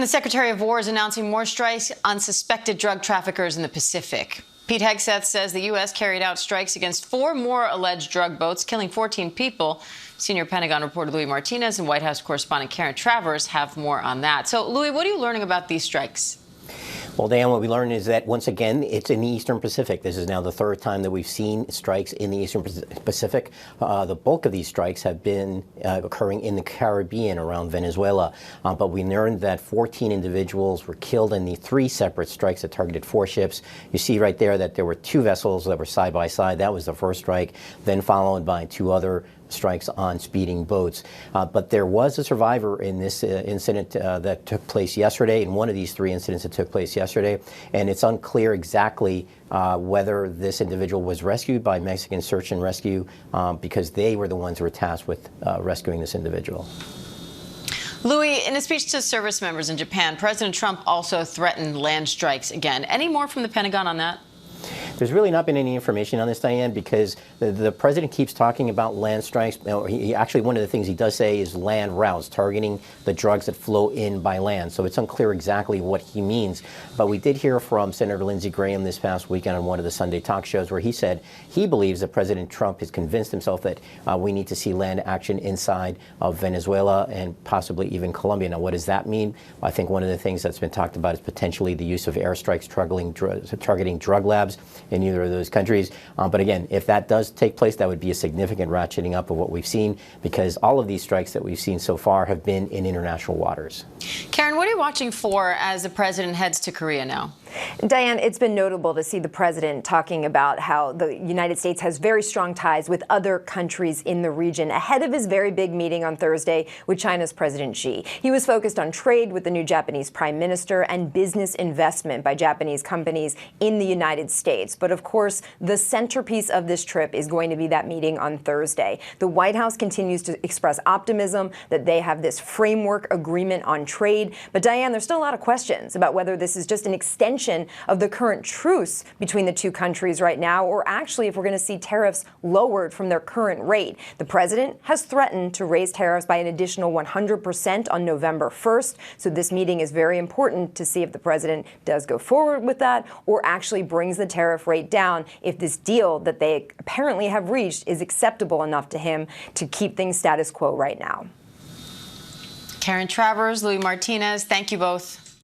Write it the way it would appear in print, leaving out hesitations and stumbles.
The Secretary of War is announcing more strikes on suspected drug traffickers in the Pacific. Pete Hegseth says the U.S. carried out strikes against 4 more alleged drug boats, killing 14 people. Senior Pentagon reporter Louis Martinez and White House correspondent Karen Travers have more on that. So, Louis, what are you learning about these strikes? Well, Dan, what we learned is that, once again, it's in the Eastern Pacific. This is now the third time that we've seen strikes in the Eastern Pacific. The bulk of these strikes have been occurring in the Caribbean around Venezuela. But we learned that 14 individuals were killed in the 3 separate strikes that targeted 4 ships. You see right there that there were 2 vessels that were side by side. That was the first strike, then followed by 2 other strikes on speeding boats. But there was a survivor in this incident that took place yesterday, in one of these 3 incidents that took place yesterday, and it's unclear exactly whether this individual was rescued by Mexican Search and Rescue because they were the ones who were tasked with rescuing this individual. Louis, in a speech to service members in Japan, President Trump also threatened land strikes again. Any more from the Pentagon on that? There's really not been any information on this, Diane, because the president keeps talking about land strikes. He actually, one of the things he does say is land routes, targeting the drugs that flow in by land. So it's unclear exactly what he means. But we did hear from Senator Lindsey Graham this past weekend on one of the Sunday talk shows where he said he believes that President Trump has convinced himself that we need to see land action inside of Venezuela and possibly even Colombia. Now, what does that mean? I think one of the things that's been talked about is potentially the use of airstrikes targeting drug labs in either of those countries. But again, if that does take place, that would be a significant ratcheting up of what we've seen, because all of these strikes that we've seen so far have been in international waters. Karen, what are you watching for as the president heads to Korea now? Diane, it's been notable to see the president talking about how the United States has very strong ties with other countries in the region ahead of his very big meeting on Thursday with China's President Xi. He was focused on trade with the new Japanese prime minister and business investment by Japanese companies in the United States. But of course, the centerpiece of this trip is going to be that meeting on Thursday. The White House continues to express optimism that they have this framework agreement on trade. But Diane, there's still a lot of questions about whether this is just an extension of the current truce between the 2 countries right now, or actually if we're going to see tariffs lowered from their current rate. The president has threatened to raise tariffs by an additional 100% on November 1st. So this meeting is very important to see if the president does go forward with that or actually brings the tariff rate down if this deal that they apparently have reached is acceptable enough to him to keep things status quo right now. Karen Travers, Louis Martinez, thank you both.